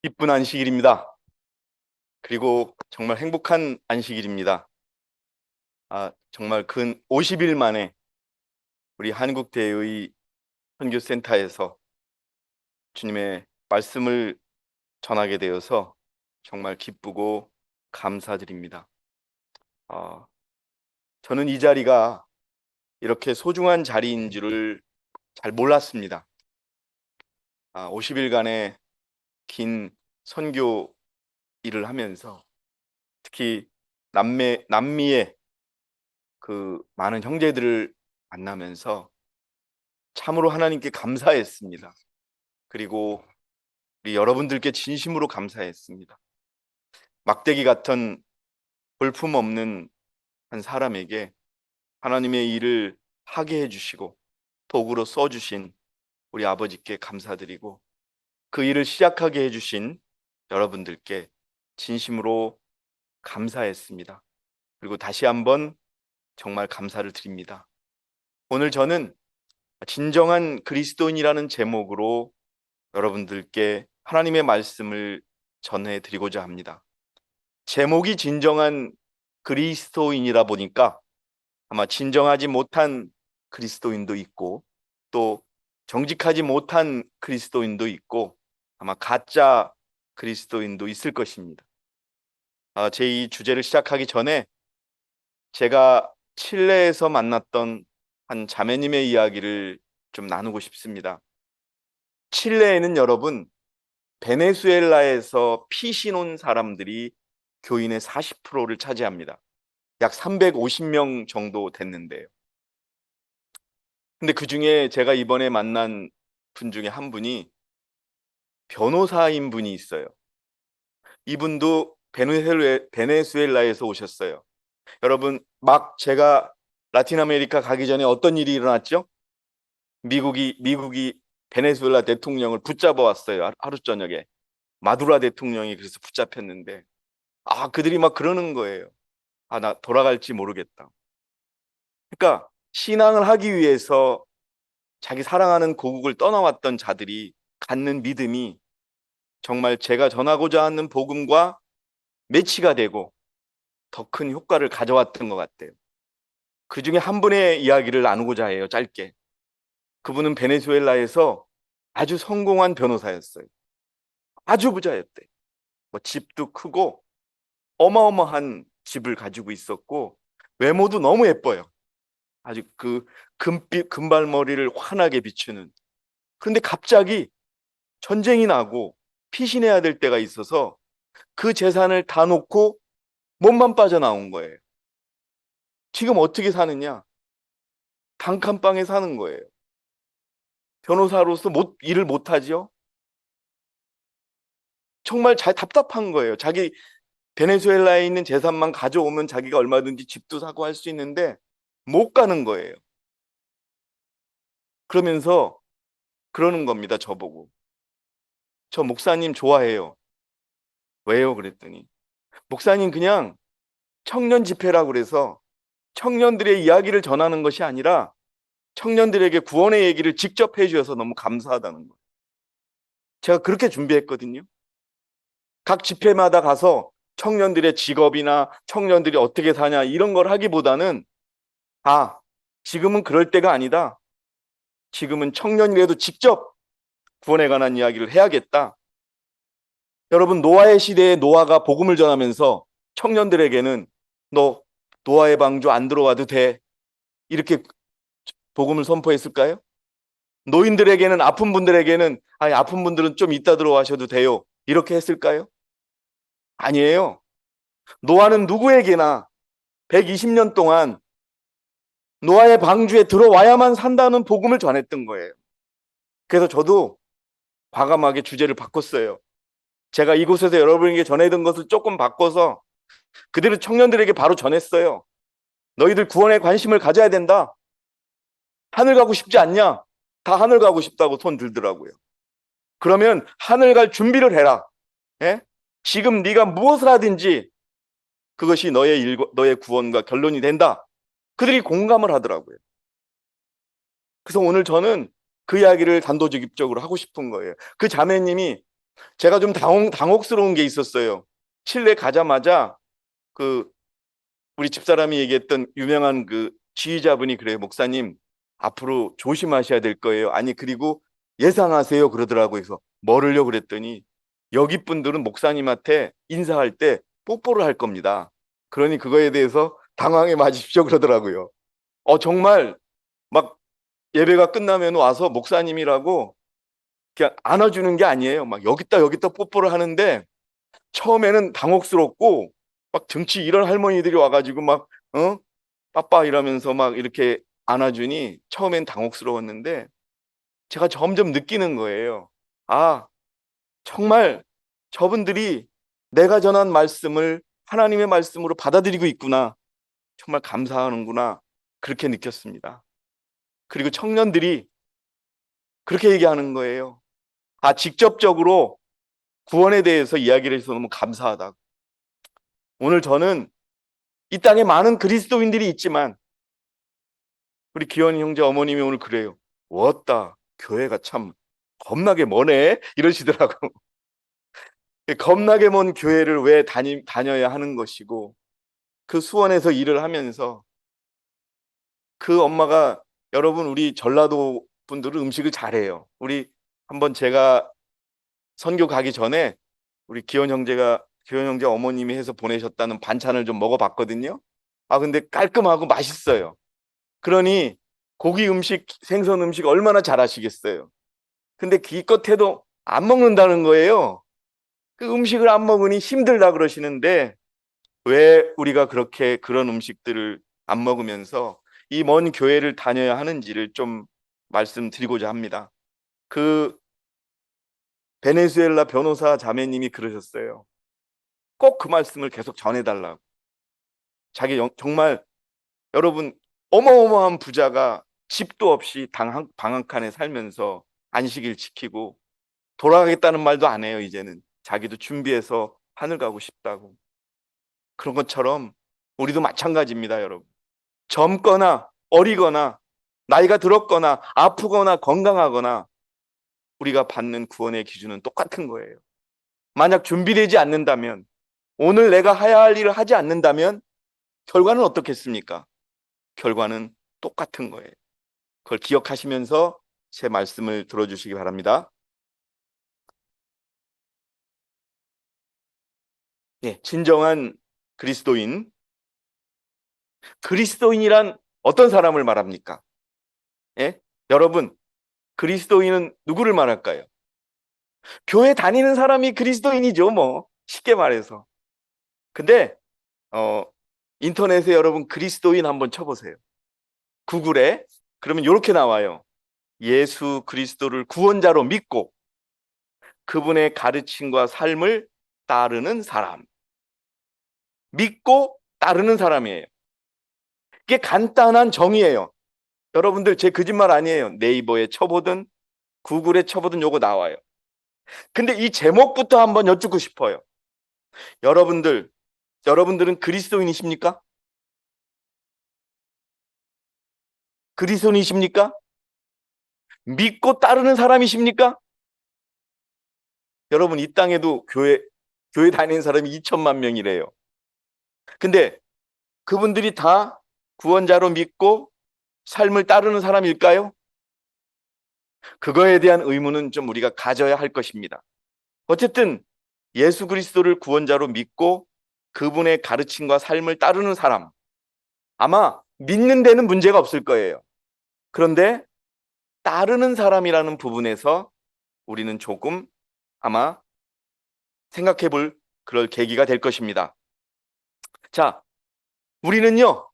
기쁜 안식일입니다. 그리고 정말 행복한 안식일입니다. 정말 근 50일 만에 우리 한국대의 선교센터에서 주님의 말씀을 전하게 되어서 정말 기쁘고 감사드립니다. 아, 저는 이 자리가 이렇게 소중한 자리인 줄을 잘 몰랐습니다. 50일간의 긴 선교 일을 하면서 특히 남미의 그 많은 형제들을 만나면서 참으로 하나님께 감사했습니다. 그리고 우리 여러분들께 진심으로 감사했습니다. 막대기 같은 볼품없는 한 사람에게 하나님의 일을 하게 해주시고 도구로 써주신 우리 아버지께 감사드리고 그 일을 시작하게 해주신 여러분들께 진심으로 감사했습니다. 그리고 다시 한번 정말 감사를 드립니다. 오늘 저는 진정한 그리스도인이라는 제목으로 여러분들께 하나님의 말씀을 전해드리고자 합니다. 제목이 진정한 그리스도인이라 보니까 아마 진정하지 못한 그리스도인도 있고 또 정직하지 못한 그리스도인도 있고 아마 가짜 그리스도인도 있을 것입니다. 제 이 주제를 시작하기 전에 제가 칠레에서 만났던 한 자매님의 이야기를 좀 나누고 싶습니다. 칠레에는 여러분 베네수엘라에서 피신 온 사람들이 교인의 40%를 차지합니다. 약 350명 정도 됐는데요. 근데 그 중에 제가 이번에 만난 분 중에 한 분이 변호사인 분이 있어요. 이분도 베네수엘라에서 오셨어요. 여러분, 막 제가 라틴 아메리카 가기 전에 어떤 일이 일어났죠? 미국이 베네수엘라 대통령을 붙잡아 왔어요. 하루 저녁에. 마두라 대통령이 그래서 붙잡혔는데 그들이 막 그러는 거예요. 나 돌아갈지 모르겠다. 그러니까 신앙을 하기 위해서 자기 사랑하는 고국을 떠나왔던 자들이 갖는 믿음이 정말 제가 전하고자 하는 복음과 매치가 되고 더 큰 효과를 가져왔던 것 같아요. 그 중에 한 분의 이야기를 나누고자 해요. 짧게. 그분은 베네수엘라에서 아주 성공한 변호사였어요. 아주 부자였대. 뭐 집도 크고 어마어마한 집을 가지고 있었고 외모도 너무 예뻐요. 아주 그 금발머리를 환하게 비추는. 그런데 갑자기 전쟁이 나고 피신해야 될 때가 있어서 그 재산을 다 놓고 몸만 빠져나온 거예요. 지금 어떻게 사느냐? 단칸방에 사는 거예요. 변호사로서 일을 못하지요? 정말 잘 답답한 거예요. 자기 베네수엘라에 있는 재산만 가져오면 자기가 얼마든지 집도 사고 할 수 있는데 못 가는 거예요. 그러면서 그러는 겁니다. 저보고. 저 목사님 좋아해요. 왜요? 그랬더니 목사님 그냥 청년 집회라고 그래서 청년들의 이야기를 전하는 것이 아니라 청년들에게 구원의 얘기를 직접 해주셔서 너무 감사하다는 거예요. 제가 그렇게 준비했거든요. 각 집회마다 가서 청년들의 직업이나 청년들이 어떻게 사냐 이런 걸 하기보다는 지금은 그럴 때가 아니다. 지금은 청년이라도 직접 구원에 관한 이야기를 해야겠다. 여러분 노아의 시대에 노아가 복음을 전하면서 청년들에게는 너 노아의 방주 안 들어와도 돼. 이렇게 복음을 선포했을까요? 노인들에게는 아픈 분들에게는 아픈 분들은 좀 이따 들어와셔도 돼요. 이렇게 했을까요? 아니에요. 노아는 누구에게나 120년 동안 노아의 방주에 들어와야만 산다는 복음을 전했던 거예요. 그래서 저도 과감하게 주제를 바꿨어요. 제가 이곳에서 여러분에게 전해던 것을 조금 바꿔서 그대로 청년들에게 바로 전했어요. 너희들 구원에 관심을 가져야 된다. 하늘 가고 싶지 않냐? 다 하늘 가고 싶다고 손 들더라고요. 그러면 하늘 갈 준비를 해라. 예? 지금 네가 무엇을 하든지 그것이 너의 구원과 결론이 된다. 그들이 공감을 하더라고요. 그래서 오늘 저는 그 이야기를 단도직입적으로 하고 싶은 거예요. 그 자매님이 제가 좀 당혹스러운 게 있었어요. 실내 가자마자 그 우리 집사람이 얘기했던 유명한 그 지휘자분이 그래요. 목사님, 앞으로 조심하셔야 될 거예요. 아니, 그리고 예상하세요. 그러더라고요. 그래서 뭐를요? 그랬더니 여기 분들은 목사님한테 인사할 때 뽀뽀를 할 겁니다. 그러니 그거에 대해서 당황해 마십시오. 그러더라고요. 정말 막 예배가 끝나면 와서 목사님이라고 그냥 안아주는 게 아니에요. 막 여기다 뽀뽀를 하는데 처음에는 당혹스럽고 막 등치 이런 할머니들이 와가지고 막 빠빠 이러면서 막 이렇게 안아주니 처음엔 당혹스러웠는데 제가 점점 느끼는 거예요. 아, 정말 저분들이 내가 전한 말씀을 하나님의 말씀으로 받아들이고 있구나. 정말 감사하는구나. 그렇게 느꼈습니다. 그리고 청년들이 그렇게 얘기하는 거예요. 아, 직접적으로 구원에 대해서 이야기를 해서 너무 감사하다. 오늘 저는 이 땅에 많은 그리스도인들이 있지만 우리 기현 형제 어머님이 오늘 그래요. 왔다. 교회가 참 겁나게 머네. 이러시더라고. 겁나게 먼 교회를 왜 다녀야 하는 것이고 그 수원에서 일을 하면서 그 엄마가 여러분 우리 전라도 분들은 음식을 잘해요. 우리 한번 제가 선교 가기 전에 우리 기현 형제 어머님이 해서 보내셨다는 반찬을 좀 먹어봤거든요. 아, 근데 깔끔하고 맛있어요. 그러니 고기 음식, 생선 음식 얼마나 잘하시겠어요. 근데 기껏해도 안 먹는다는 거예요. 그 음식을 안 먹으니 힘들다 그러시는데 왜 우리가 그렇게 그런 음식들을 안 먹으면서 이 먼 교회를 다녀야 하는지를 좀 말씀드리고자 합니다. 그 베네수엘라 변호사 자매님이 그러셨어요. 꼭 그 말씀을 계속 전해달라고. 정말 여러분 어마어마한 부자가 집도 없이 방 한 칸에 살면서 안식일 지키고 돌아가겠다는 말도 안 해요. 이제는 자기도 준비해서 하늘 가고 싶다고. 그런 것처럼 우리도 마찬가지입니다, 여러분. 젊거나 어리거나 나이가 들었거나 아프거나 건강하거나 우리가 받는 구원의 기준은 똑같은 거예요. 만약 준비되지 않는다면, 오늘 내가 해야 할 일을 하지 않는다면 결과는 어떻겠습니까? 결과는 똑같은 거예요. 그걸 기억하시면서 제 말씀을 들어주시기 바랍니다. 예, 진정한 그리스도인. 그리스도인이란 어떤 사람을 말합니까? 예? 여러분, 그리스도인은 누구를 말할까요? 교회 다니는 사람이 그리스도인이죠, 뭐. 쉽게 말해서. 근데, 어, 인터넷에 여러분 그리스도인 한번 쳐보세요. 구글에. 그러면 이렇게 나와요. 예수 그리스도를 구원자로 믿고 그분의 가르침과 삶을 따르는 사람. 믿고 따르는 사람이에요. 이게 간단한 정의예요. 여러분들 제 거짓말 아니에요. 네이버에 쳐보든 구글에 쳐보든 요거 나와요. 근데 이 제목부터 한번 여쭙고 싶어요. 여러분들, 여러분들은 그리스도인이십니까? 그리스도인이십니까? 믿고 따르는 사람이십니까? 여러분 이 땅에도 교회 다니는 사람이 2천만 명이래요. 근데 그분들이 다 구원자로 믿고 삶을 따르는 사람일까요? 그거에 대한 의문은 좀 우리가 가져야 할 것입니다. 어쨌든 예수 그리스도를 구원자로 믿고 그분의 가르침과 삶을 따르는 사람, 아마 믿는 데는 문제가 없을 거예요. 그런데 따르는 사람이라는 부분에서 우리는 조금 아마 생각해 볼 그럴 계기가 될 것입니다. 자, 우리는요,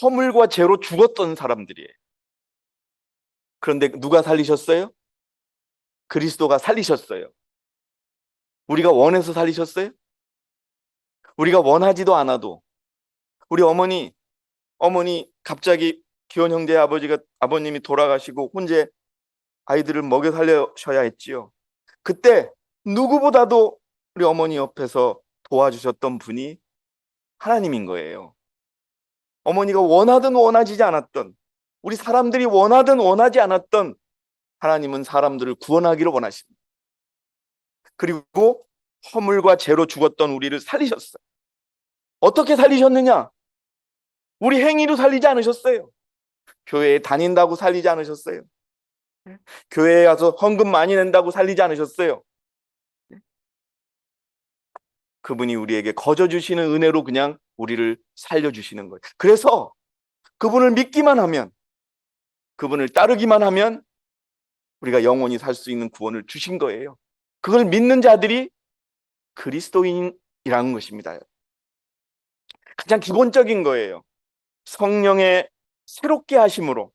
허물과 죄로 죽었던 사람들이에요. 그런데 누가 살리셨어요? 그리스도가 살리셨어요. 우리가 원해서 살리셨어요? 우리가 원하지도 않아도 우리 어머니 갑자기 기혼 형제 아버님이 돌아가시고 혼자 아이들을 먹여 살려셔야 했지요. 그때 누구보다도 우리 어머니 옆에서 도와주셨던 분이 하나님인 거예요. 어머니가 원하든 원하지 않았던, 우리 사람들이 원하든 원하지 않았던 하나님은 사람들을 구원하기를 원하십니다. 그리고 허물과 죄로 죽었던 우리를 살리셨어요. 어떻게 살리셨느냐? 우리 행위로 살리지 않으셨어요. 교회에 다닌다고 살리지 않으셨어요. 교회에 가서 헌금 많이 낸다고 살리지 않으셨어요. 그분이 우리에게 거저 주시는 은혜로 그냥 우리를 살려주시는 거예요. 그래서 그분을 믿기만 하면, 그분을 따르기만 하면 우리가 영원히 살 수 있는 구원을 주신 거예요. 그걸 믿는 자들이 그리스도인이라는 것입니다. 가장 기본적인 거예요. 성령의 새롭게 하심으로.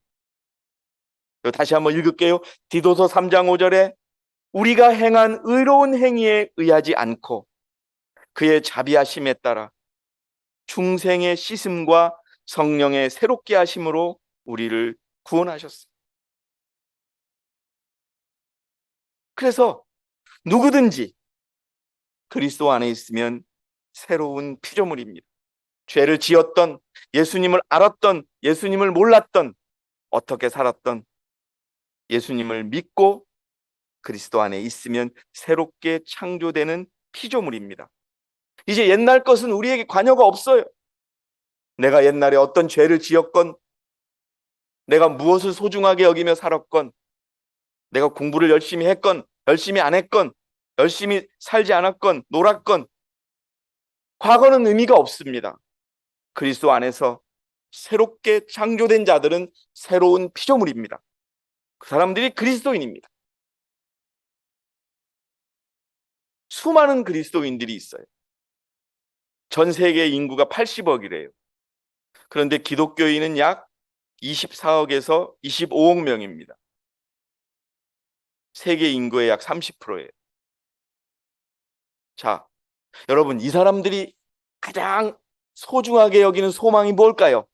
다시 한번 읽을게요. 디도서 3장 5절에 우리가 행한 의로운 행위에 의하지 않고 그의 자비하심에 따라 중생의 씻음과 성령의 새롭게 하심으로 우리를 구원하셨습니다. 그래서 누구든지 그리스도 안에 있으면 새로운 피조물입니다. 죄를 지었던, 예수님을 알았던, 예수님을 몰랐던, 어떻게 살았던, 예수님을 믿고 그리스도 안에 있으면 새롭게 창조되는 피조물입니다. 이제 옛날 것은 우리에게 관여가 없어요. 내가 옛날에 어떤 죄를 지었건, 내가 무엇을 소중하게 여기며 살았건, 내가 공부를 열심히 했건, 열심히 안 했건, 열심히 살지 않았건, 놀았건, 과거는 의미가 없습니다. 그리스도 안에서 새롭게 창조된 자들은 새로운 피조물입니다. 그 사람들이 그리스도인입니다. 수많은 그리스도인들이 있어요. 전 세계 인구가 80억이래요. 그런데 기독교인은 약 24억에서 25억 명입니다. 세계 인구의 약 30%예요. 자, 여러분, 이 사람들이 가장 소중하게 여기는 소망이 뭘까요?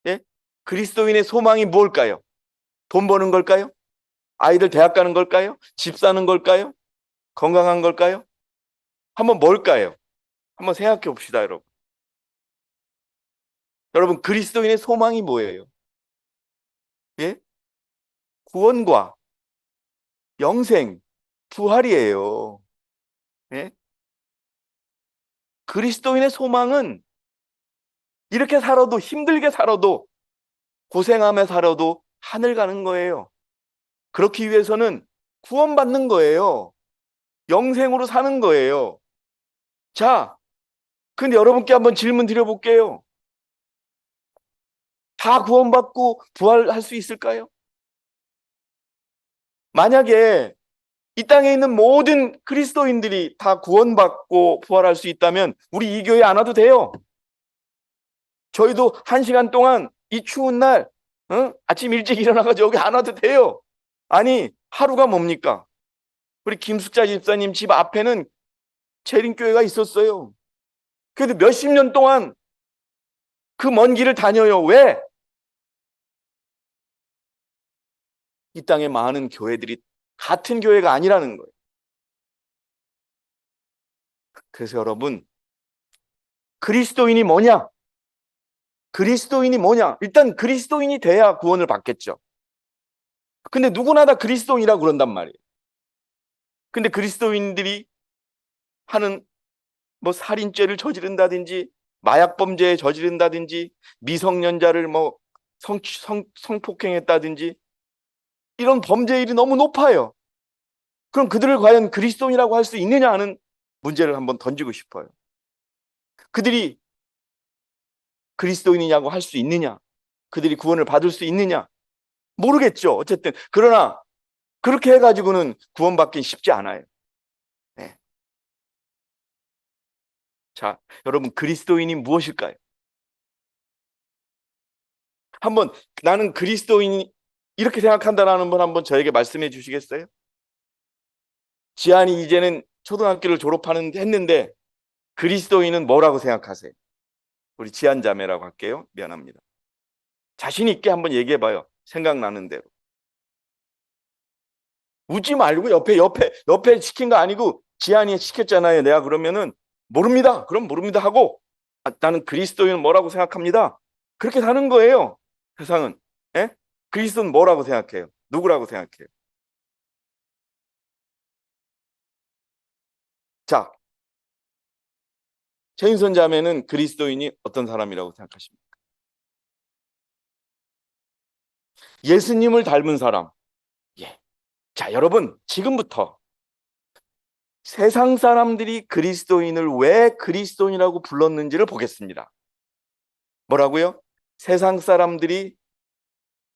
예? 그리스도인의 소망이 뭘까요? 돈 버는 걸까요? 아이들 대학 가는 걸까요? 집 사는 걸까요? 건강한 걸까요? 한번 뭘까요? 한번 생각해 봅시다, 여러분. 여러분, 그리스도인의 소망이 뭐예요? 예? 구원과 영생, 부활이에요. 예? 그리스도인의 소망은 이렇게 살아도, 힘들게 살아도, 고생하며 살아도 하늘 가는 거예요. 그렇기 위해서는 구원받는 거예요. 영생으로 사는 거예요. 자, 근데 여러분께 한번 질문 드려볼게요. 다 구원받고 부활할 수 있을까요? 만약에 이 땅에 있는 모든 그리스도인들이 다 구원받고 부활할 수 있다면 우리 이 교회 안 와도 돼요. 저희도 1시간 동안 이 추운 날 아침 일찍 일어나가지고 여기 안 와도 돼요. 아니, 하루가 뭡니까? 우리 김숙자 집사님 집 앞에는 재림교회가 있었어요. 그래도 몇십 년 동안 그 먼 길을 다녀요. 왜? 이 땅에 많은 교회들이 같은 교회가 아니라는 거예요. 그래서 여러분, 그리스도인이 뭐냐? 그리스도인이 뭐냐? 일단 그리스도인이 돼야 구원을 받겠죠. 근데 누구나 다 그리스도인이라고 그런단 말이에요. 근데 그리스도인들이 하는 뭐 살인죄를 저지른다든지 마약 범죄에 저지른다든지 미성년자를 뭐 성폭행했다든지 이런 범죄율이 너무 높아요. 그럼 그들을 과연 그리스도인이라고 할 수 있느냐 하는 문제를 한번 던지고 싶어요. 그들이 그리스도인이냐고 할 수 있느냐? 그들이 구원을 받을 수 있느냐? 모르겠죠. 어쨌든 그러나 그렇게 해가지고는 구원받긴 쉽지 않아요. 네. 자, 여러분, 그리스도인이 무엇일까요? 한번 나는 그리스도인이 이렇게 생각한다라는 분 한번 저에게 말씀해 주시겠어요? 지안이 이제는 초등학교를 했는데 그리스도인은 뭐라고 생각하세요? 우리 지안 자매라고 할게요. 미안합니다. 자신 있게 한번 얘기해 봐요. 생각나는 대로. 웃지 말고 옆에 시킨 거 아니고 지안이 시켰잖아요. 내가 그러면은 모릅니다. 그럼 모릅니다 하고 나는 그리스도인은 뭐라고 생각합니다. 그렇게 사는 거예요. 세상은. 예? 그리스도는 뭐라고 생각해요? 누구라고 생각해요? 자, 최인선 자매는 그리스도인이 어떤 사람이라고 생각하십니까? 예수님을 닮은 사람. 예. 자, 여러분, 지금부터 세상 사람들이 그리스도인을 왜 그리스도인이라고 불렀는지를 보겠습니다. 뭐라고요? 세상 사람들이,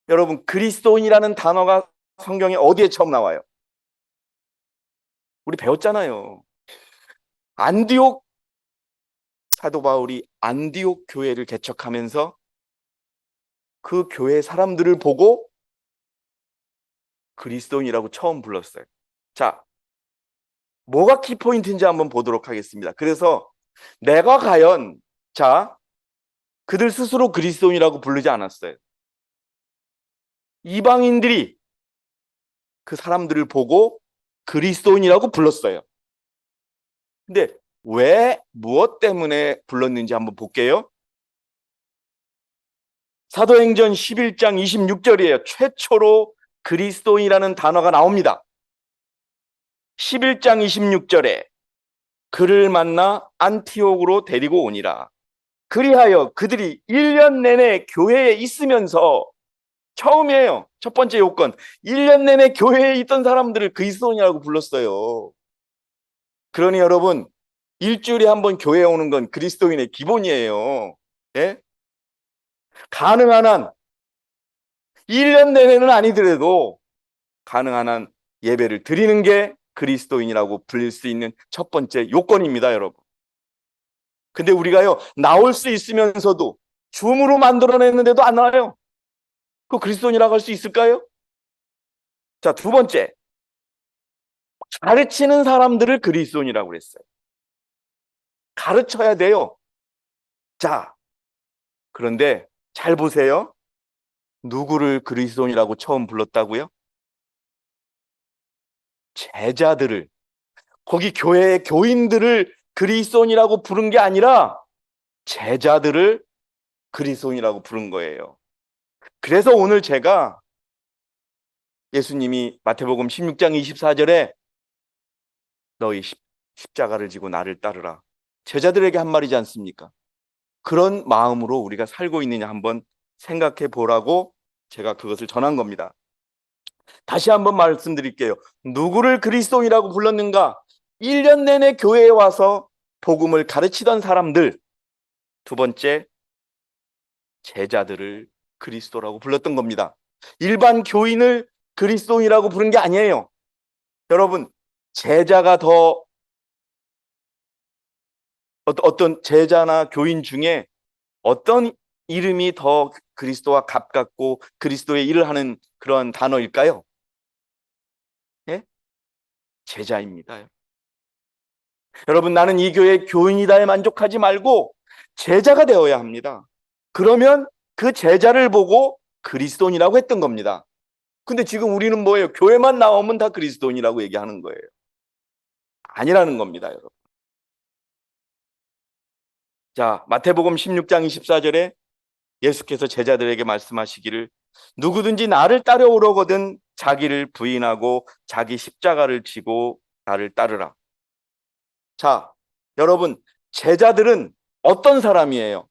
여러분, 그리스도인이라는 단어가 성경에 어디에 처음 나와요? 우리 배웠잖아요. 안디옥, 사도 바울이 안디옥 교회를 개척하면서 그 교회 사람들을 보고 그리스도인이라고 처음 불렀어요. 자, 뭐가 키포인트인지 한번 보도록 하겠습니다. 그래서 내가 과연, 자, 그들 스스로 그리스도인이라고 부르지 않았어요. 이방인들이 그 사람들을 보고 그리스도인이라고 불렀어요. 근데 왜, 무엇 때문에 불렀는지 한번 볼게요. 사도행전 11장 26절이에요. 최초로 그리스도인이라는 단어가 나옵니다. 11장 26절에 그를 만나 안티옥으로 데리고 오니라. 그리하여 그들이 1년 내내 교회에 있으면서, 처음이에요. 첫 번째 요건. 1년 내내 교회에 있던 사람들을 그리스도인이라고 불렀어요. 그러니 여러분, 일주일에 한 번 교회에 오는 건 그리스도인의 기본이에요. 예? 가능한 한 1년 내내는 아니더라도 가능한 한 예배를 드리는 게 그리스도인이라고 불릴 수 있는 첫 번째 요건입니다, 여러분. 근데 우리가요, 나올 수 있으면서도 줌으로 만들어냈는데도 안 나와요. 그 그리스도인이라고 할 수 있을까요? 자, 두 번째. 가르치는 사람들을 그리스도인이라고 그랬어요. 가르쳐야 돼요. 자, 그런데 잘 보세요. 누구를 그리스도인이라고 처음 불렀다고요? 제자들을, 거기 교회의 교인들을 그리스도인이라고 부른 게 아니라 제자들을 그리스도인이라고 부른 거예요. 그래서 오늘 제가, 예수님이 마태복음 16장 24절에 너희 십자가를 지고 나를 따르라, 제자들에게 한 말이지 않습니까? 그런 마음으로 우리가 살고 있느냐 한번 생각해 보라고 제가 그것을 전한 겁니다. 다시 한번 말씀드릴게요. 누구를 그리스도인이라고 불렀는가? 1년 내내 교회에 와서 복음을 가르치던 사람들. 두 번째, 제자들을 그리스도라고 불렀던 겁니다. 일반 교인을 그리스도인이라고 부른 게 아니에요. 여러분, 제자가 더, 어떤 제자나 교인 중에 어떤 이름이 더 그리스도와 가깝고 그리스도의 일을 하는 그런 단어일까요? 예? 제자입니다. 여러분, 나는 이 교회 교인이다에 만족하지 말고 제자가 되어야 합니다. 그러면 그 제자를 보고 그리스도인이라고 했던 겁니다. 근데 지금 우리는 뭐예요? 교회만 나오면 다 그리스도인이라고 얘기하는 거예요. 아니라는 겁니다, 여러분. 자, 마태복음 16장 24절에 예수께서 제자들에게 말씀하시기를, 누구든지 나를 따라오려거든 자기를 부인하고 자기 십자가를 지고 나를 따르라. 자, 여러분, 제자들은 어떤 사람이에요?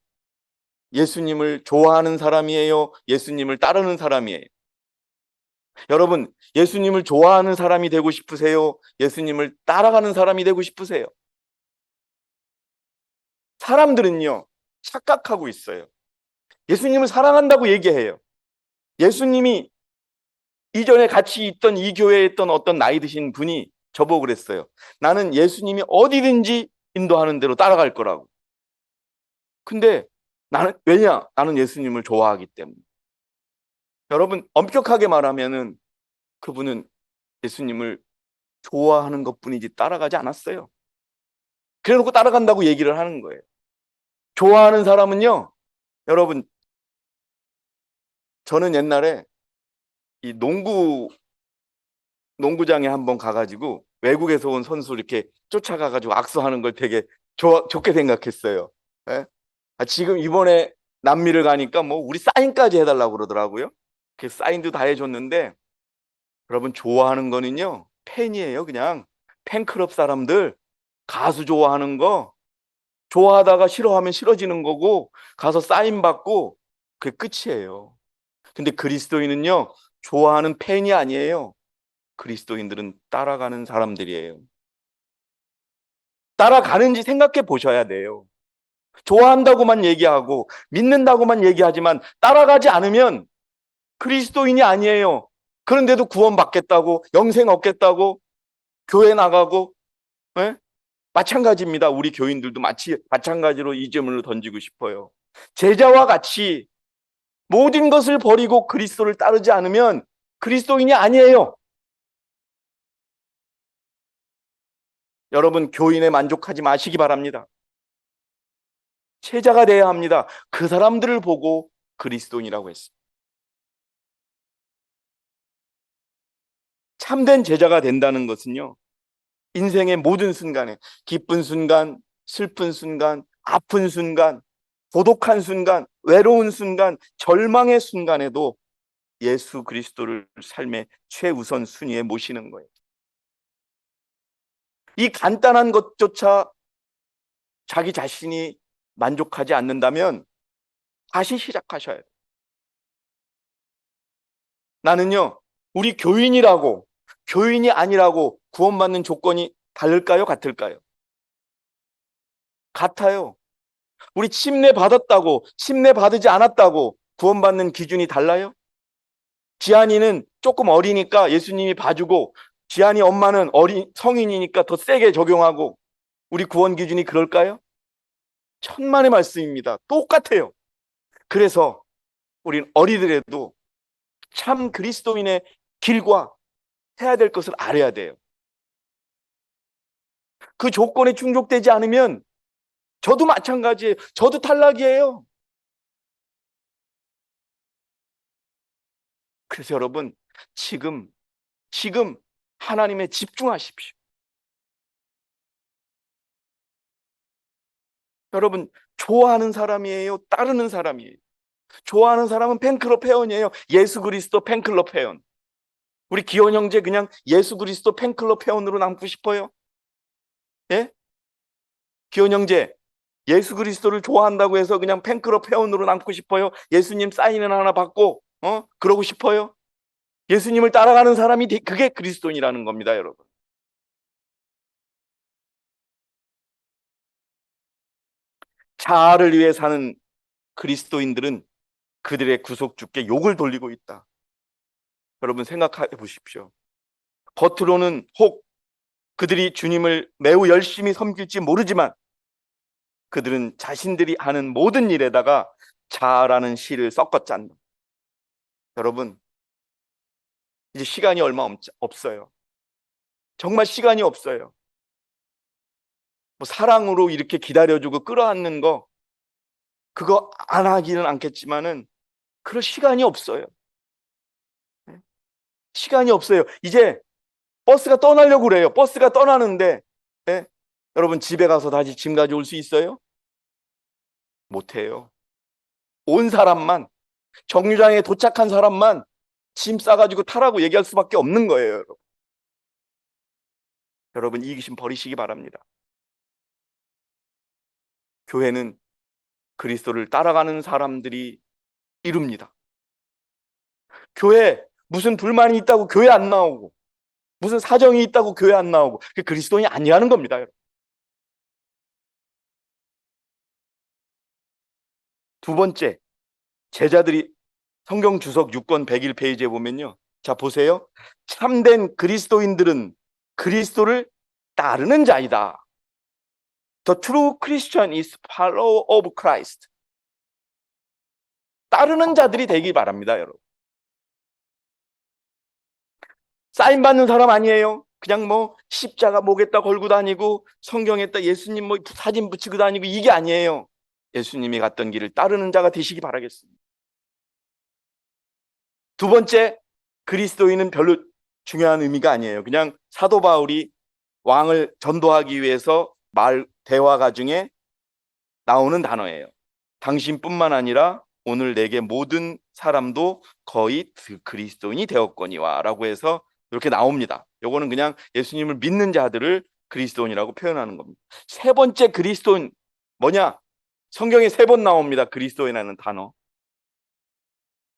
예수님을 좋아하는 사람이에요? 예수님을 따르는 사람이에요? 여러분, 예수님을 좋아하는 사람이 되고 싶으세요? 예수님을 따라가는 사람이 되고 싶으세요? 사람들은요, 착각하고 있어요. 예수님을 사랑한다고 얘기해요. 예수님이 이전에 같이 있던 이 교회에 있던 어떤 나이 드신 분이 저보고 그랬어요. 나는 예수님이 어디든지 인도하는 대로 따라갈 거라고. 근데 나는 예수님을 좋아하기 때문에. 여러분, 엄격하게 말하면은 그분은 예수님을 좋아하는 것뿐이지 따라가지 않았어요. 그래 놓고 따라간다고 얘기를 하는 거예요. 좋아하는 사람은요, 여러분, 저는 옛날에 이 농구장에 한번 가가지고 외국에서 온 선수 이렇게 쫓아가가지고 악수하는 걸 되게 좋게 생각했어요. 예? 지금 이번에 남미를 가니까 뭐 우리 사인까지 해달라고 그러더라고요. 그 사인도 다 해줬는데, 여러분, 좋아하는 거는요, 팬이에요. 그냥 팬클럽 사람들. 가수 좋아하는 거, 좋아하다가 싫어하면 싫어지는 거고, 가서 사인 받고, 그게 끝이에요. 근데 그리스도인은요, 좋아하는 팬이 아니에요. 그리스도인들은 따라가는 사람들이에요. 따라가는지 생각해 보셔야 돼요. 좋아한다고만 얘기하고, 믿는다고만 얘기하지만, 따라가지 않으면 그리스도인이 아니에요. 그런데도 구원받겠다고, 영생 얻겠다고, 교회 나가고, 예? 마찬가지입니다. 우리 교인들도 마찬가지로 이 질문을 던지고 싶어요. 제자와 같이 모든 것을 버리고 그리스도를 따르지 않으면 그리스도인이 아니에요. 여러분, 교인에 만족하지 마시기 바랍니다. 제자가 돼야 합니다. 그 사람들을 보고 그리스도인이라고 했습니다. 참된 제자가 된다는 것은요, 인생의 모든 순간에, 기쁜 순간, 슬픈 순간, 아픈 순간, 고독한 순간, 외로운 순간, 절망의 순간에도 예수 그리스도를 삶의 최우선 순위에 모시는 거예요. 이 간단한 것조차 자기 자신이 만족하지 않는다면 다시 시작하셔야 돼요. 나는요, 우리 교인이라고, 교인이 아니라고 구원받는 조건이 다를까요? 같을까요? 같아요. 우리 침례 받았다고, 침례 받지 않았다고 구원받는 기준이 달라요? 지한이는 조금 어리니까 예수님이 봐주고, 지한이 엄마는 성인이니까 더 세게 적용하고, 우리 구원 기준이 그럴까요? 천만의 말씀입니다. 똑같아요. 그래서 우린 어리더라도 참 그리스도인의 길과 해야 될 것을 알아야 돼요. 그 조건에 충족되지 않으면 저도 마찬가지예요. 저도 탈락이에요. 그래서 여러분, 지금 하나님에 집중하십시오. 여러분, 좋아하는 사람이에요? 따르는 사람이에요? 좋아하는 사람은 팬클럽 회원이에요. 예수 그리스도 팬클럽 회원. 우리 기원 형제 그냥 예수 그리스도 팬클럽 회원으로 남고 싶어요? 예? 기원 형제, 예수 그리스도를 좋아한다고 해서 그냥 팬클럽 회원으로 남고 싶어요? 예수님 사인을 하나 받고 그러고 싶어요? 예수님을 따라가는 사람이 그게 그리스도인이라는 겁니다, 여러분. 자아를 위해 사는 그리스도인들은 그들의 구속주께 욕을 돌리고 있다. 여러분 생각해 보십시오. 겉으로는 혹 그들이 주님을 매우 열심히 섬길지 모르지만 그들은 자신들이 하는 모든 일에다가 자아라는 실을 섞어 짠다. 여러분, 이제 시간이 얼마 없어요. 정말 시간이 없어요. 뭐 사랑으로 이렇게 기다려주고 끌어안는 거, 그거 안 하기는 않겠지만은 그럴 시간이 없어요. 시간이 없어요. 이제 버스가 떠나려고 그래요. 버스가 떠나는데 예? 여러분 집에 가서 다시 짐 가져올 수 있어요? 못해요. 온 사람만, 정류장에 도착한 사람만 짐 싸가지고 타라고 얘기할 수밖에 없는 거예요. 여러분, 여러분 이기심 버리시기 바랍니다. 교회는 그리스도를 따라가는 사람들이 이룹니다. 교회 무슨 불만이 있다고 교회 안 나오고, 무슨 사정이 있다고 교회 안 나오고, 그게 그리스도인이 아니라는 겁니다. 여러분. 두 번째, 제자들이 성경 주석 6권 101페이지에 보면요. 자, 보세요. 참된 그리스도인들은 그리스도를 따르는 자이다. The true Christian is follower of Christ. 따르는 자들이 되기 바랍니다, 여러분. 사인 받는 사람 아니에요. 그냥 뭐 십자가 목에다 걸고 다니고 성경에다 예수님 뭐 사진 붙이고 다니고 이게 아니에요. 예수님이 갔던 길을 따르는 자가 되시기 바라겠습니다. 두 번째, 그리스도인은 별로 중요한 의미가 아니에요. 그냥 사도 바울이 왕을 전도하기 위해서 대화가 중에 나오는 단어예요. 당신뿐만 아니라 오늘 내게 모든 사람도 거의 그리스도인이 되었거니와 라고 해서 이렇게 나옵니다. 요거는 그냥 예수님을 믿는 자들을 그리스도인이라고 표현하는 겁니다. 세 번째 그리스도인 뭐냐? 성경에 세 번 나옵니다. 그리스도인이라는 단어.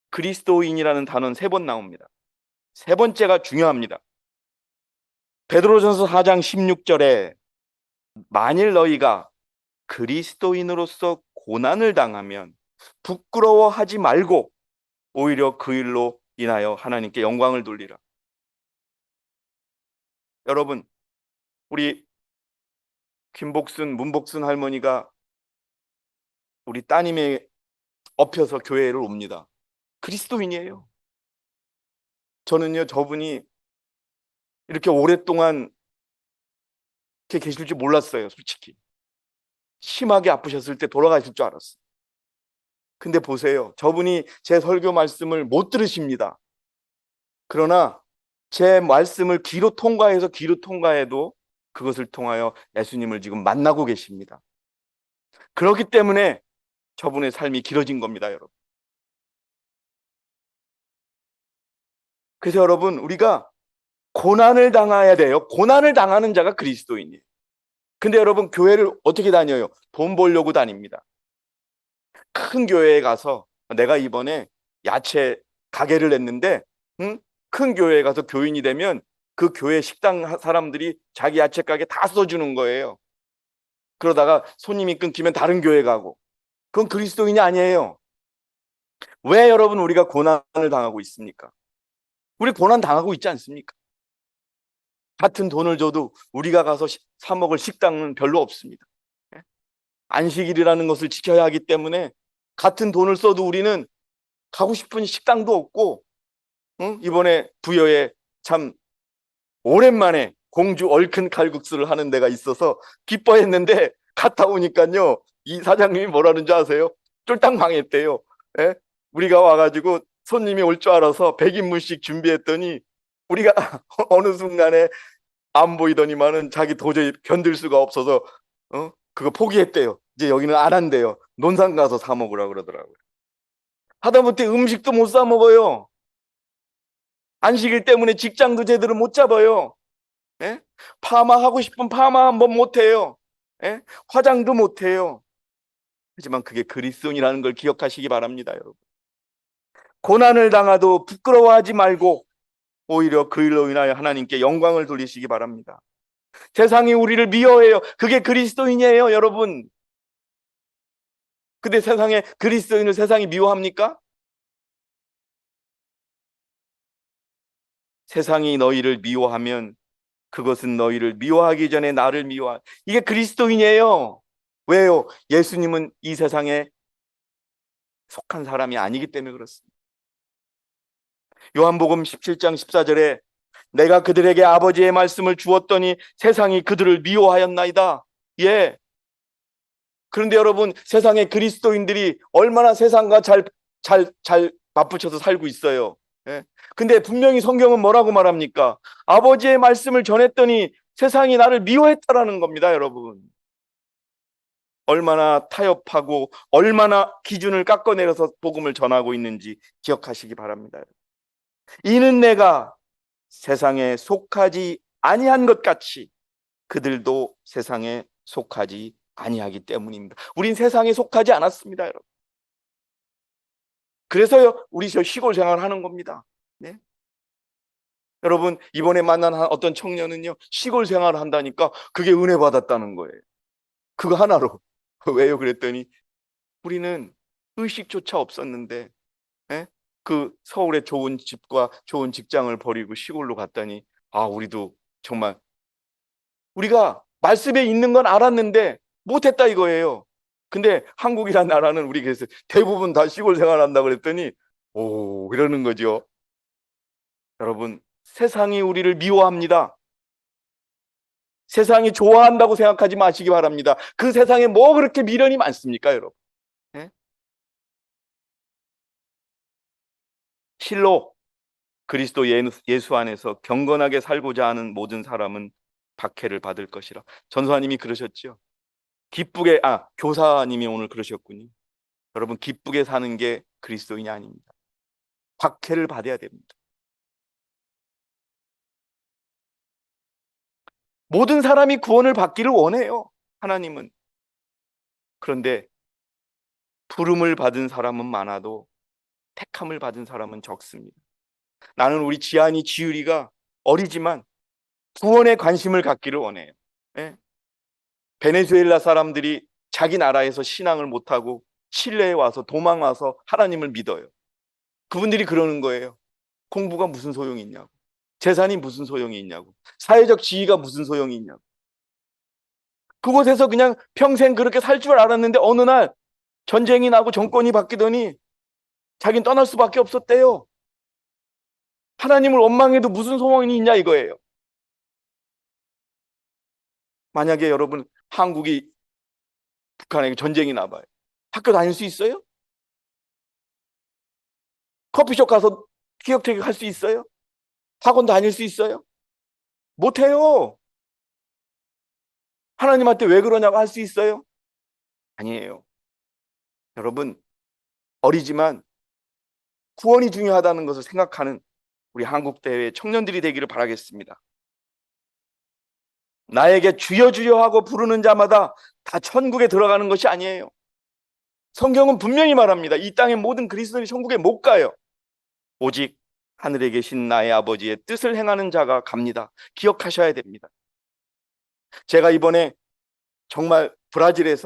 그리스도인이라는 단어는 세 번 나옵니다. 세 번째가 중요합니다. 베드로전서 4장 16절에 만일 너희가 그리스도인으로서 고난을 당하면 부끄러워하지 말고 오히려 그 일로 인하여 하나님께 영광을 돌리라. 여러분, 우리 문복순 할머니가 우리 따님에 업혀서 교회를 옵니다. 그리스도인이에요. 저는요, 저분이 이렇게 오랫동안 이렇게 계실 줄 몰랐어요, 솔직히. 심하게 아프셨을 때 돌아가실 줄 알았어요. 근데 보세요. 저분이 제 설교 말씀을 못 들으십니다. 그러나 제 말씀을 귀로 통과해도 그것을 통하여 예수님을 지금 만나고 계십니다. 그렇기 때문에 저분의 삶이 길어진 겁니다, 여러분. 그래서 여러분, 우리가 고난을 당해야 돼요. 고난을 당하는 자가 그리스도인이에요. 근데 여러분, 교회를 어떻게 다녀요? 돈 벌려고 다닙니다. 큰 교회에 가서 내가 이번에 야채 가게를 냈는데, 응? 큰 교회에 가서 교인이 되면 그 교회 식당 사람들이 자기 야채 가게 다 써주는 거예요. 그러다가 손님이 끊기면 다른 교회 가고. 그건 그리스도인이 아니에요. 왜 여러분 우리가 고난을 당하고 있습니까? 우리 고난 당하고 있지 않습니까? 같은 돈을 줘도 우리가 가서 사 먹을 식당은 별로 없습니다. 예? 안식일이라는 것을 지켜야 하기 때문에 같은 돈을 써도 우리는 가고 싶은 식당도 없고, 응? 이번에 부여에 참 오랜만에 공주 얼큰 칼국수를 하는 데가 있어서 기뻐했는데 갔다 오니까요, 이 사장님이 뭐라는 줄 아세요? 쫄딱 망했대요. 예? 우리가 와가지고 손님이 올 줄 알아서 100인분씩 준비했더니 우리가 어느 순간에 안 보이더니만은 자기 도저히 견딜 수가 없어서 그거 포기했대요. 이제 여기는 안 한대요. 논산 가서 사 먹으라 그러더라고요. 하다못해 음식도 못 사 먹어요. 안식일 때문에 직장도 제대로 못 잡아요. 예? 파마 하고 싶은 파마 한번 못 해요. 예? 화장도 못 해요. 하지만 그게 그리스도인이라는 걸 기억하시기 바랍니다, 여러분. 고난을 당하도 부끄러워하지 말고 오히려 그 일로 인하여 하나님께 영광을 돌리시기 바랍니다. 세상이 우리를 미워해요. 그게 그리스도인이에요, 여러분. 근데 세상에 그리스도인을 세상이 미워합니까? 세상이 너희를 미워하면 그것은 너희를 미워하기 전에 나를 미워한 이게 그리스도인이에요. 왜요? 예수님은 이 세상에 속한 사람이 아니기 때문에 그렇습니다. 요한복음 17장 14절에 내가 그들에게 아버지의 말씀을 주었더니 세상이 그들을 미워하였나이다. 예. 그런데 여러분, 세상의 그리스도인들이 얼마나 세상과 잘 맞붙여서 살고 있어요. 예. 근데 분명히 성경은 뭐라고 말합니까? 아버지의 말씀을 전했더니 세상이 나를 미워했다라는 겁니다, 여러분. 얼마나 타협하고 얼마나 기준을 깎아내려서 복음을 전하고 있는지 기억하시기 바랍니다. 이는 내가 세상에 속하지 아니한 것 같이 그들도 세상에 속하지 아니하기 때문입니다. 우린 세상에 속하지 않았습니다, 여러분. 그래서요, 우리 저 시골 생활하는 겁니다. 네? 여러분, 이번에 만난 어떤 청년은요, 시골 생활을 한다니까 그게 은혜 받았다는 거예요. 그거 하나로. 왜요? 그랬더니 우리는 의식조차 없었는데, 예? 그 서울의 좋은 집과 좋은 직장을 버리고 시골로 갔더니, 아, 우리도 정말 우리가 말씀에 있는 건 알았는데 못했다 이거예요. 근데 한국이란 나라는 우리 그래서 대부분 다 시골 생활한다 그랬더니 오 이러는 거죠. 여러분, 세상이 우리를 미워합니다. 세상이 좋아한다고 생각하지 마시기 바랍니다. 그 세상에 뭐 그렇게 미련이 많습니까, 여러분? 예? 실로 그리스도 예수 안에서 경건하게 살고자 하는 모든 사람은 박해를 받을 것이라. 전도사님이 그러셨죠. 교사님이 오늘 그러셨군요. 여러분, 기쁘게 사는 게 그리스도인이 아닙니다. 박해를 받아야 됩니다. 모든 사람이 구원을 받기를 원해요, 하나님은. 그런데 부름을 받은 사람은 많아도 택함을 받은 사람은 적습니다. 나는 우리 지안이, 지율이가 어리지만 구원에 관심을 갖기를 원해요. 예? 베네수엘라 사람들이 자기 나라에서 신앙을 못하고 칠레에 와서 도망 와서 하나님을 믿어요. 그분들이 그러는 거예요. 공부가 무슨 소용이 있냐고. 재산이 무슨 소용이 있냐고. 사회적 지위가 무슨 소용이 있냐고. 그곳에서 그냥 평생 그렇게 살 줄 알았는데 어느 날 전쟁이 나고 정권이 바뀌더니 자긴 떠날 수밖에 없었대요. 하나님을 원망해도 무슨 소용이 있냐 이거예요. 만약에 여러분 한국이 북한에게 전쟁이 나봐요. 학교 다닐 수 있어요? 커피숍 가서 기억되게 할 수 있어요? 학원 다닐 수 있어요? 못해요. 하나님한테 왜 그러냐고 할 수 있어요? 아니에요. 여러분, 어리지만 구원이 중요하다는 것을 생각하는 우리 한국대회 청년들이 되기를 바라겠습니다. 나에게 주여 주여 하고 부르는 자마다 다 천국에 들어가는 것이 아니에요. 성경은 분명히 말합니다. 이 땅의 모든 그리스도인이 천국에 못 가요. 오직 하늘에 계신 나의 아버지의 뜻을 행하는 자가 갑니다. 기억하셔야 됩니다. 제가 이번에 정말 브라질의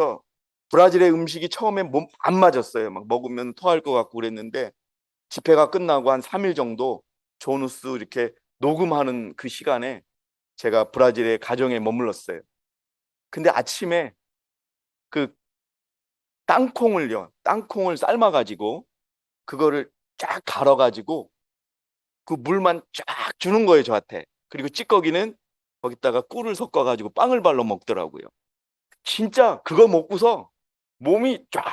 음식이 처음에 몸 안 맞았어요. 막 먹으면 토할 것 같고 그랬는데 집회가 끝나고 한 3일 정도 조누스 이렇게 녹음하는 그 시간에 제가 브라질의 가정에 머물렀어요. 근데 아침에 그 땅콩을 삶아가지고 그거를 쫙 갈아가지고 그 물만 쫙 주는 거예요, 저한테. 그리고 찌꺼기는 거기다가 꿀을 섞어가지고 빵을 발라 먹더라고요. 진짜 그거 먹고서 몸이 쫙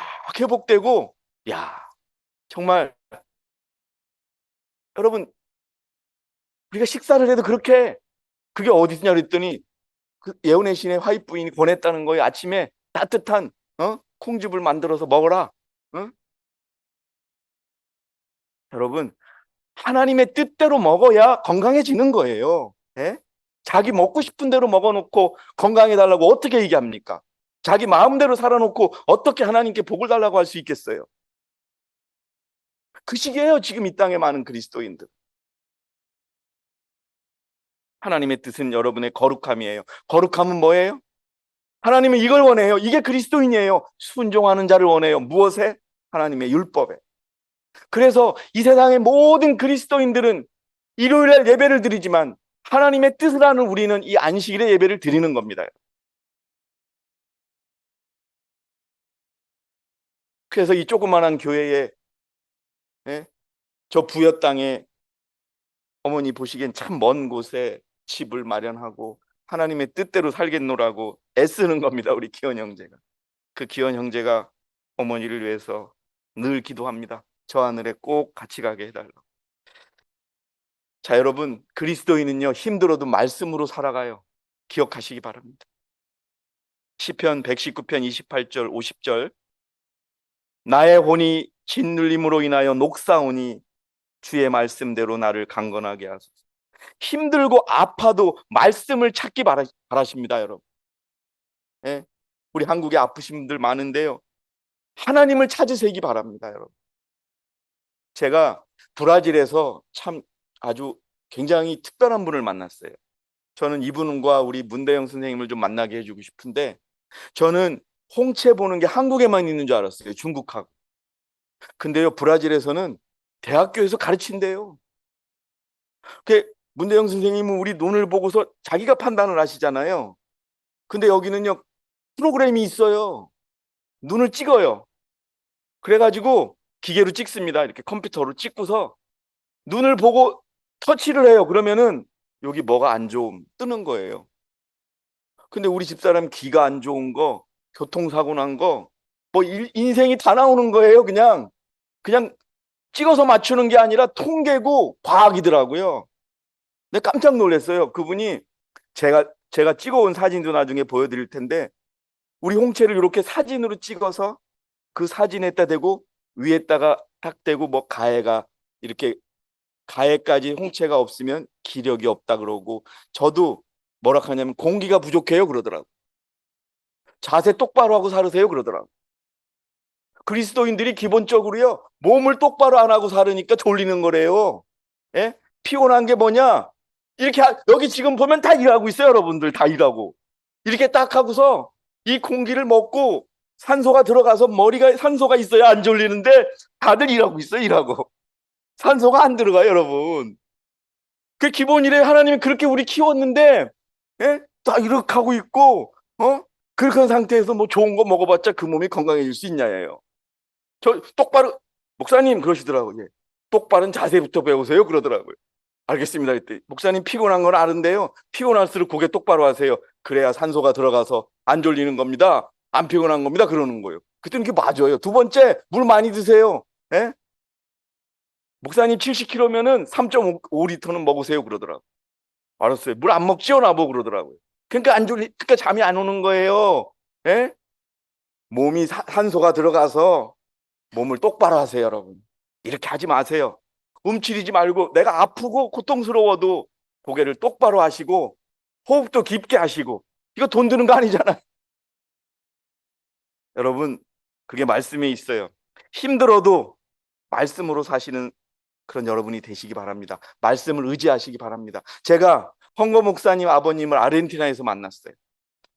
회복되고, 야, 정말 여러분 우리가 식사를 해도 그게 어디서냐 그랬더니 그 예언의 신의 화이트 부인이 권했다는 거예요. 아침에 따뜻한 콩즙을 만들어서 먹어라. 어? 여러분 하나님의 뜻대로 먹어야 건강해지는 거예요. 예? 자기 먹고 싶은 대로 먹어놓고 건강해달라고 어떻게 얘기합니까? 자기 마음대로 살아놓고 어떻게 하나님께 복을 달라고 할 수 있겠어요? 그 시기예요, 지금 이 땅에 많은 그리스도인들. 하나님의 뜻은 여러분의 거룩함이에요. 거룩함은 뭐예요? 하나님은 이걸 원해요. 이게 그리스도인이에요. 순종하는 자를 원해요. 무엇에? 하나님의 율법에. 그래서 이 세상의 모든 그리스도인들은 일요일에 예배를 드리지만 하나님의 뜻을 아는 우리는 이 안식일에 예배를 드리는 겁니다. 그래서 이 조그만한 교회에, 예? 저 부여 땅에 어머니 보시기엔 참 먼 곳에 집을 마련하고 하나님의 뜻대로 살겠노라고 애쓰는 겁니다. 우리 기원 형제가. 그 기원 형제가 어머니를 위해서 늘 기도합니다. 저 하늘에 꼭 같이 가게 해달라고. 자, 여러분, 그리스도인은요 힘들어도 말씀으로 살아가요. 기억하시기 바랍니다. 시편 119편 28절 50절 나의 혼이 짓눌림으로 인하여 녹사오니 주의 말씀대로 나를 강건하게 하소서. 힘들고 아파도 말씀을 찾기 바라십니다, 여러분. 예? 우리 한국에 아프신 분들 많은데요. 하나님을 찾으시기 바랍니다, 여러분. 제가 브라질에서 참 아주 굉장히 특별한 분을 만났어요. 저는 이분과 우리 문대영 선생님을 좀 만나게 해주고 싶은데 저는 홍채 보는 게 한국에만 있는 줄 알았어요. 중국하고. 근데요, 브라질에서는 대학교에서 가르친대요. 문대영 선생님은 우리 눈을 보고서 자기가 판단을 하시잖아요. 근데 여기는요, 프로그램이 있어요. 눈을 찍어요. 그래가지고 기계로 찍습니다. 이렇게 컴퓨터로 찍고서 눈을 보고 터치를 해요. 그러면은 여기 뭐가 안 좋음 뜨는 거예요. 근데 우리 집사람 귀가 안 좋은 거, 교통사고 난 거, 뭐 인생이 다 나오는 거예요. 그냥 찍어서 맞추는 게 아니라 통계고 과학이더라고요. 근데 깜짝 놀랐어요. 그분이 제가 찍어온 사진도 나중에 보여드릴 텐데 우리 홍채를 이렇게 사진으로 찍어서 그 사진에다 대고 위에다가 탁 대고 뭐 가해가 이렇게 가해까지 홍채가 없으면 기력이 없다 그러고 저도 뭐라 하냐면 공기가 부족해요 그러더라고. 자세 똑바로 하고 살으세요 그러더라고. 그리스도인들이 기본적으로요 몸을 똑바로 안 하고 살으니까 졸리는 거래요. 예? 피곤한 게 뭐냐? 이렇게 여기 지금 보면 다 일하고 있어요 여러분들. 다 일하고 이렇게 딱 하고서 이 공기를 먹고 산소가 들어가서 머리가 산소가 있어야 안 졸리는데 다들 일하고 있어요. 일하고 산소가 안 들어가요 여러분. 그 기본이래. 하나님이 그렇게 우리 키웠는데, 예? 다 이렇게 하고 있고, 그런 상태에서 뭐 좋은 거 먹어봤자 그 몸이 건강해질 수 있냐예요. 저 똑바로 목사님 그러시더라고요. 예. 똑바른 자세부터 배우세요 그러더라고요. 알겠습니다. 그때 목사님 피곤한 건 아는데요. 피곤할수록 고개 똑바로 하세요. 그래야 산소가 들어가서 안 졸리는 겁니다. 안 피곤한 겁니다. 그러는 거예요. 그때는 그게 맞아요. 두 번째 물 많이 드세요. 예? 목사님 70kg면은 3.5리터는 먹으세요 그러더라고요. 알았어요. 물 안 먹지요 나보고 그러더라고요. 그러니까 그러니까 잠이 안 오는 거예요. 예? 몸이 산소가 들어가서 몸을 똑바로 하세요, 여러분. 이렇게 하지 마세요. 움츠리지 말고 내가 아프고 고통스러워도 고개를 똑바로 하시고 호흡도 깊게 하시고 이거 돈 드는 거 아니잖아요. 여러분, 그게 말씀에 있어요. 힘들어도 말씀으로 사시는 그런 여러분이 되시기 바랍니다. 말씀을 의지하시기 바랍니다. 제가 헝거 목사님 아버님을 아르헨티나에서 만났어요.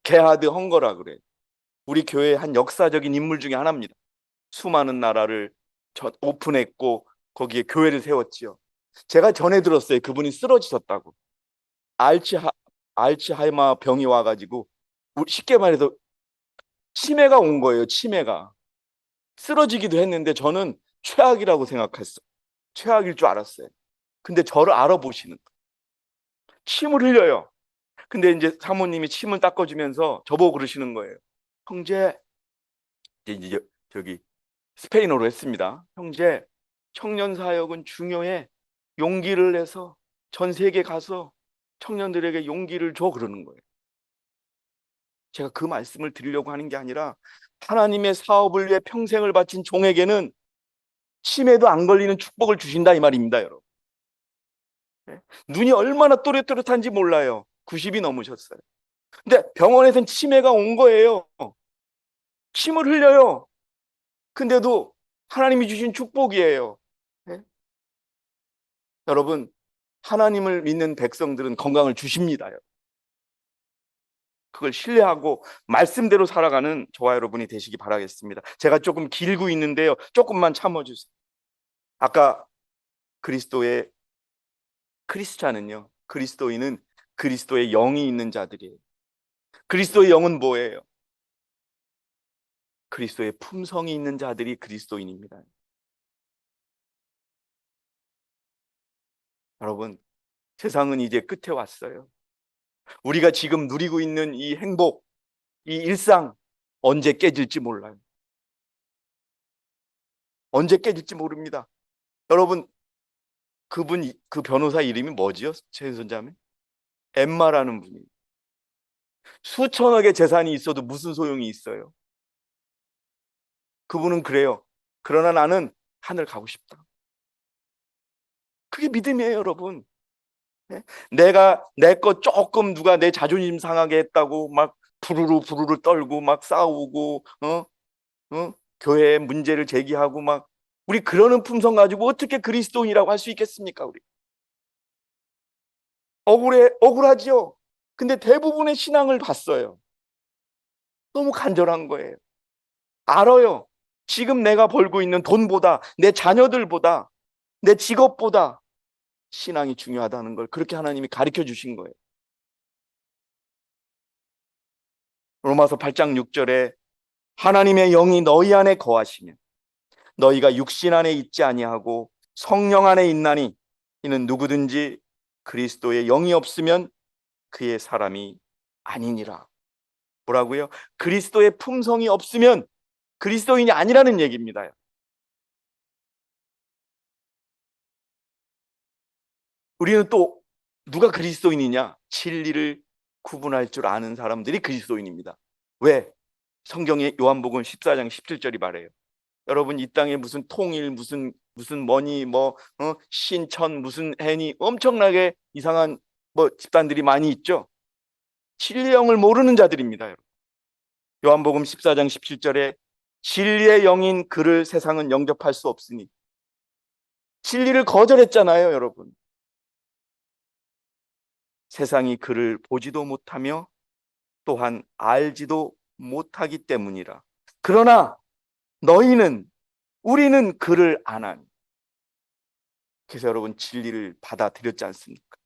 게하드 헝거라 그래요. 우리 교회의 한 역사적인 인물 중에 하나입니다. 수많은 나라를 오픈했고 거기에 교회를 세웠지요. 제가 전해 들었어요. 그분이 쓰러지셨다고. 알츠하, 알츠하이머 병이 와가지고 쉽게 말해서 치매가 온 거예요. 치매가. 쓰러지기도 했는데 저는 최악이라고 생각했어요. 최악일 줄 알았어요. 근데 저를 알아보시는 침을 흘려요. 근데 이제 사모님이 침을 닦아주면서 저보고 그러시는 거예요. 형제, 이제 저기 스페인어로 했습니다. 형제, 청년 사역은 중요해. 용기를 내서 전 세계 가서 청년들에게 용기를 줘 그러는 거예요. 제가 그 말씀을 드리려고 하는 게 아니라 하나님의 사업을 위해 평생을 바친 종에게는 치매도 안 걸리는 축복을 주신다 이 말입니다, 여러분. 눈이 얼마나 또렷또렷한지 몰라요. 90이 넘으셨어요. 근데 병원에선 치매가 온 거예요. 침을 흘려요. 근데도 하나님이 주신 축복이에요. 네? 여러분, 하나님을 믿는 백성들은 건강을 주십니다. 그걸 신뢰하고 말씀대로 살아가는 저와 여러분이 되시기 바라겠습니다. 제가 조금 길고 있는데요. 조금만 참아주세요. 아까 그리스도의 크리스찬은요. 그리스도인은 그리스도의 영이 있는 자들이에요. 그리스도의 영은 뭐예요? 그리스도의 품성이 있는 자들이 그리스도인입니다. 여러분, 세상은 이제 끝에 왔어요. 우리가 지금 누리고 있는 이 행복, 이 일상 언제 깨질지 몰라요. 언제 깨질지 모릅니다. 여러분, 그 변호사 이름이 뭐지요? 최선자매? 엠마라는 분이. 수천억의 재산이 있어도 무슨 소용이 있어요? 그분은 그래요. 그러나 나는 하늘 가고 싶다. 그게 믿음이에요, 여러분. 네? 내가 내 것 조금 누가 내 자존심 상하게 했다고 막 부르르 떨고 막 싸우고 교회에 문제를 제기하고 막 우리 그러는 품성 가지고 어떻게 그리스도인이라고 할 수 있겠습니까? 우리 억울하지요. 근데 대부분의 신앙을 봤어요. 너무 간절한 거예요. 알아요. 지금 내가 벌고 있는 돈보다 내 자녀들보다 내 직업보다 신앙이 중요하다는 걸 그렇게 하나님이 가르쳐 주신 거예요. 로마서 8장 6절에 하나님의 영이 너희 안에 거하시면 너희가 육신 안에 있지 아니하고 성령 안에 있나니 이는 누구든지 그리스도의 영이 없으면 그의 사람이 아니니라. 뭐라고요? 그리스도의 품성이 없으면 그리스도인이 아니라는 얘기입니다. 우리는 또 누가 그리스도인이냐? 진리를 구분할 줄 아는 사람들이 그리스도인입니다. 왜? 성경의 요한복음 14장 17절이 말해요. 여러분 이 땅에 무슨 통일 무슨 머니 신천 무슨 해니 엄청나게 이상한 집단들이 많이 있죠. 진리의 영을 모르는 자들입니다. 여러분. 요한복음 14장 17절에 진리의 영인 그를 세상은 영접할 수 없으니, 진리를 거절했잖아요, 여러분. 세상이 그를 보지도 못하며 또한 알지도 못하기 때문이라. 그러나 너희는, 우리는 그를 아나니. 그래서 여러분, 진리를 받아들였지 않습니까?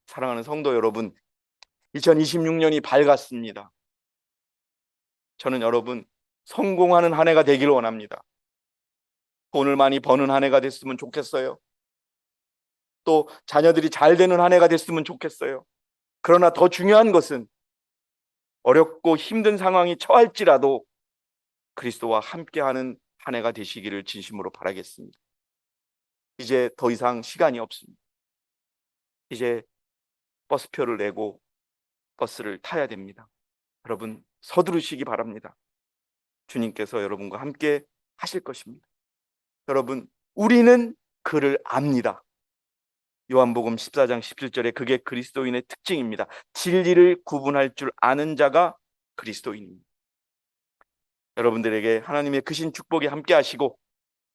사랑하는 성도 여러분, 2026년이 밝았습니다. 저는 여러분 성공하는 한 해가 되기를 원합니다. 돈을 많이 버는 한 해가 됐으면 좋겠어요. 또 자녀들이 잘 되는 한 해가 됐으면 좋겠어요. 그러나 더 중요한 것은 어렵고 힘든 상황이 처할지라도 그리스도와 함께하는 한 해가 되시기를 진심으로 바라겠습니다. 이제 더 이상 시간이 없습니다. 이제 버스표를 내고 버스를 타야 됩니다. 여러분 서두르시기 바랍니다. 주님께서 여러분과 함께 하실 것입니다. 여러분, 우리는 그를 압니다. 요한복음 14장 17절에 그게 그리스도인의 특징입니다. 진리를 구분할 줄 아는 자가 그리스도인입니다. 여러분들에게 하나님의 크신 축복이 함께 하시고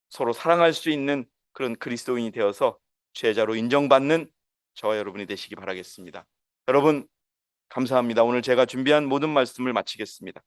서로 사랑할 수 있는 그런 그리스도인이 되어서 제자로 인정받는 저와 여러분이 되시기 바라겠습니다. 여러분 감사합니다. 오늘 제가 준비한 모든 말씀을 마치겠습니다.